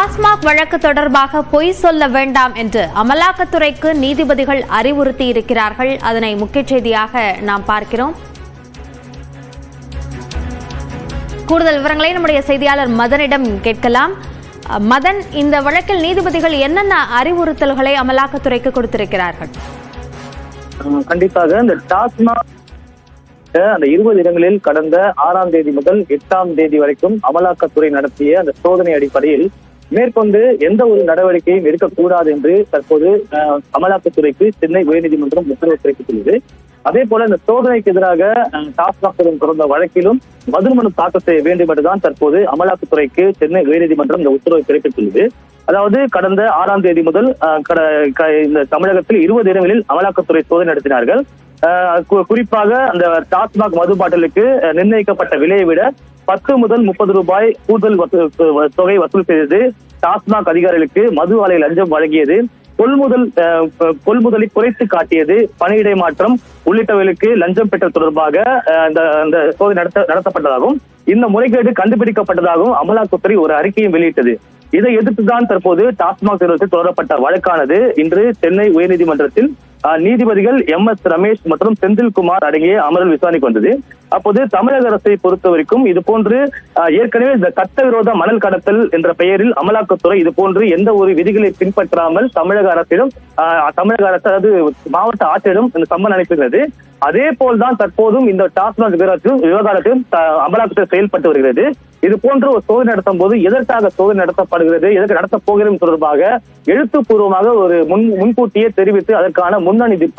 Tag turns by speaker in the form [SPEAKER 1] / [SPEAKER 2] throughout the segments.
[SPEAKER 1] டாஸ்மாக் வழக்கு தொடர்பாக பொய் சொல்ல வேண்டாம் என்று அமலாக்கத்துறைக்கு நீதிபதிகள் அறிவுறுத்தி இருக்கிறார்கள். அதனை முக்கிய செய்தியாக நாம் பார்க்கிறோம். கூடுதல் விவரங்களை நம்முடைய செய்தியாளர் மதனிடம் கேட்கலாம். மதன், இந்த வழக்கில் நீதிபதிகள் என்னென்ன அறிவுறுத்தல்களை அமலாக்கத்துறைக்கு கொடுத்திருக்கிறார்கள்?
[SPEAKER 2] கண்டிப்பாக இந்த டாஸ்மாக் அந்த 20 இடங்களில் கடந்த 6ஆம் தேதி முதல் 8ஆம் தேதி வரைக்கும் அமலாக்கத்துறை நடத்திய அந்த சோதனை அடிப்படையில் மேற்கொண்டு எந்த ஒரு நடவடிக்கையும் எடுக்கக்கூடாது என்று தற்போது அமலாக்கத்துறைக்கு சென்னை உயர்நீதிமன்றம் உத்தரவு பிறப்பித்துள்ளது. அதே போல இந்த சோதனைக்கு எதிராக டாஸ்மாக் தொடர்ந்த வழக்கிலும் பதில் மனு தாக்கல் செய்ய வேண்டும் என்றுதான் தற்போது அமலாக்கத்துறைக்கு சென்னை உயர்நீதிமன்றம் இந்த உத்தரவை பிறப்பித்துள்ளது. அதாவது கடந்த 6ஆம் தேதி முதல் இந்த தமிழகத்தில் 20 இடங்களில் அமலாக்கத்துறை சோதனை நடத்தினார்கள். குறிப்பாக அந்த டாஸ்மாக் மது பாட்டிலுக்கு நிர்ணயிக்கப்பட்ட விலையை விட 10 முதல் 30 ரூபாய் கூடுதல் தொகை வசூல் செய்தது, டாஸ்மாக் அதிகாரிகளுக்கு மது ஆலை லஞ்சம் வழங்கியது, கொள்முதலை குறைத்து காட்டியது, பணியிடை மாற்றம் உள்ளிட்டவைகளுக்கு லஞ்சம் பெற்றது தொடர்பாக அந்த சோதனை நடத்தப்பட்டதாகவும் இந்த முறைகேடு கண்டுபிடிக்கப்பட்டதாகவும் அமலாக்கத்துறை ஒரு அறிக்கையும் வெளியிட்டது. இதை எதிர்த்துதான் தற்போது டாஸ்மாக் நிறுவனத்தில் தொடரப்பட்ட வழக்கானது இன்று சென்னை உயர்நீதிமன்றத்தில் நீதிபதிகள் MS ரமேஷ் மற்றும் செந்தில்குமார் அடங்கிய அமர்வில் விசாரணைக்கு வந்தது. அப்போது தமிழக அரசை பொறுத்தவரைக்கும் இது போன்று ஏற்கனவே இந்த சட்டவிரோத மணல் கடத்தல் என்ற பெயரில் அமலாக்கத்துறை இது போன்று எந்த ஒரு விதிகளை பின்பற்றாமல் தமிழக அரசு அதாவது மாவட்ட ஆட்சியரிடம் இந்த சம்மன் அனுப்புகிறது. அதே போல்தான் தற்போதும் இந்த டாஸ்மாக் விவகாரத்திலும் அமலாக்கத்துறை செயல்பட்டு வருகிறது. இது போன்ற ஒரு சோதனை நடத்தும் போது எதற்காக சோதனை நடத்தப்படுகிறது, எதற்கு நடத்தப் போகிறது தொடர்பாக எழுத்துப்பூர்வமாக ஒரு முன்கூட்டியே தெரிவித்து அதற்கான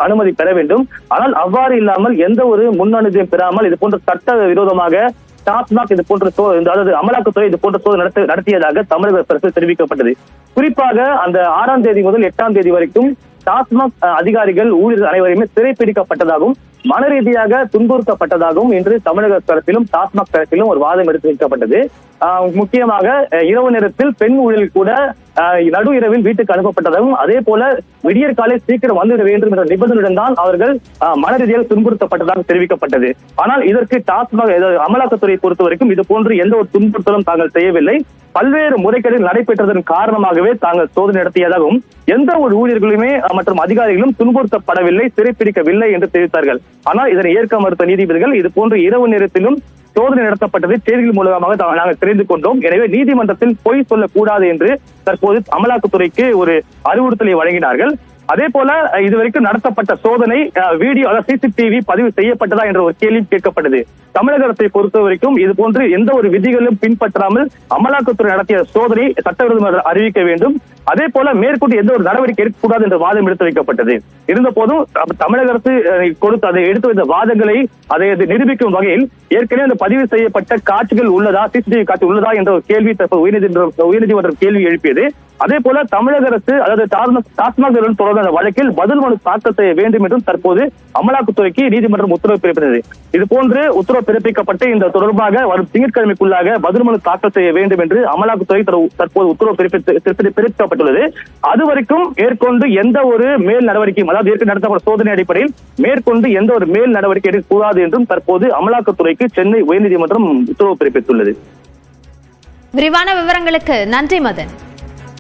[SPEAKER 2] அனுமதி பெற வேண்டும். ஆனால் அவ்வாறு இல்லாமல் எந்த ஒரு அனுமதியும் பெறாமல் இது போன்ற சட்ட விரோதமாக டாஸ்மாக் இது போன்ற அதாவது அமலாக்கத்துறை இது போன்ற சோதனை நடத்தியதாக தமிழக அரசு தெரிவிக்கப்பட்டது. குறிப்பாக அந்த 6ஆம் தேதி முதல் 8ஆம் தேதி வரைக்கும் டாஸ்மாக் அதிகாரிகள் ஊழியர்கள் அனைவருமே சிறைப்பிடிக்கப்பட்டதாகவும் மன ரீதியாக துன்புறுத்தப்பட்டதாகவும் இன்று தமிழக தரப்பிலும் டாஸ்மாக் தரப்பிலும் ஒரு வாதம் எடுத்து வைக்கப்பட்டது. முக்கியமாக இரவு நேரத்தில் பெண் ஊழியர்கள் கூட நடு இரவில் வீட்டுக்கு அனுப்பப்பட்டதாகவும் அதே போல விடியற் காலை சீக்கிரம் வந்துவிட வேண்டும் என்ற நிபந்தனையுடன் தான் அவர்கள் மன ரீதியாக துன்புறுத்தப்பட்டதாக தெரிவிக்கப்பட்டது. ஆனால் இதற்கு டாஸ்மாக் அமலாக்கத்துறை பொறுத்த வரைக்கும் இது போன்று எந்த ஒரு துன்புறுத்தலும் தாங்கள் செய்யவில்லை. பல்வேறு முறைகேடுகள் நடைபெற்றதன் காரணமாகவே தாங்கள் சோதனை நடத்தியதாகவும் எந்த ஒரு ஊழியர்களுமே மற்றும் அதிகாரிகளும் துன்புறுத்தப்படவில்லை, சிறைப்பிடிக்கவில்லை என்று தெரிவித்தார்கள். ஆனால் இதனை ஏற்க மறுத்த நீதிபதிகள் இது போன்று இரவு நேரத்திலும் சோதனை நடத்தப்பட்டது செய்திகள் மூலமாக நாங்கள் தெரிந்து கொண்டோம். எனவே நீதிமன்றத்தில் பொய் சொல்லக்கூடாது என்று தற்போது அமலாக்கத்துறைக்கு ஒரு அறிவுறுத்தலை வழங்கினார்கள். அதே போல இதுவரைக்கும் நடத்தப்பட்ட சோதனை வீடியோ CCTV பதிவு செய்யப்பட்டதா என்ற ஒரு கேள்வி கேட்கப்பட்டது. தமிழக அரசை பொறுத்த வரைக்கும் இது போன்று எந்த ஒரு விதிகளும் பின்பற்றாமல் அமலாக்கத்துறை நடத்திய சோதனை சட்டவிரோதமாக அறிவிக்க வேண்டும். அதே போல மேற்கொண்டு எந்த ஒரு நடவடிக்கை எடுக்கக்கூடாது என்ற வாதம் எடுத்து வைக்கப்பட்டது. இருந்த போதும் தமிழக அரசு கொடுத்து அதை எடுத்து வைத்த வாதங்களை அதை நிரூபிக்கும் வகையில் ஏற்கனவே அந்த பதிவு செய்யப்பட்ட காட்சிகள் உள்ளதா, CCTV காட்சி உள்ளதா என்ற ஒரு கேள்வி உயர்நீதிமன்றம் கேள்வி எழுப்பியது. அதே போல தமிழக அரசு அதாவது டாஸ்மாக் தொடர்ந்த வழக்கில் பதில் மனு தாக்கல் செய்ய வேண்டும் என்றும் தற்போது அமலாக்கத்துறைக்கு நீதிமன்றம் உத்தரவு பிறப்பித்தது. இது போன்று உத்தரவு பிறப்பிக்கப்பட்டு இந்த தொடர்பாக வரும் திங்கட்கிழமைக்குள்ளாக பதில் மனு தாக்கல் செய்ய வேண்டும் என்று அமலாக்கத்துறை தற்போது உத்தரவு பிறப்பிக்கப்பட்டுள்ளது. அதுவரைக்கும் மேற்கொண்டு எந்த ஒரு மேல் நடவடிக்கையும் அதாவது ஏற்கனவே நடத்தப்பட்ட சோதனை அடிப்படையில் மேற்கொண்டு எந்த ஒரு மேல் நடவடிக்கை எடுக்கக்கூடாது என்றும் தற்போது அமலாக்கத்துறைக்கு சென்னை உயர்நீதிமன்றம் உத்தரவு பிறப்பித்துள்ளது.
[SPEAKER 1] விரிவான விவரங்களுக்கு நன்றி மதன்.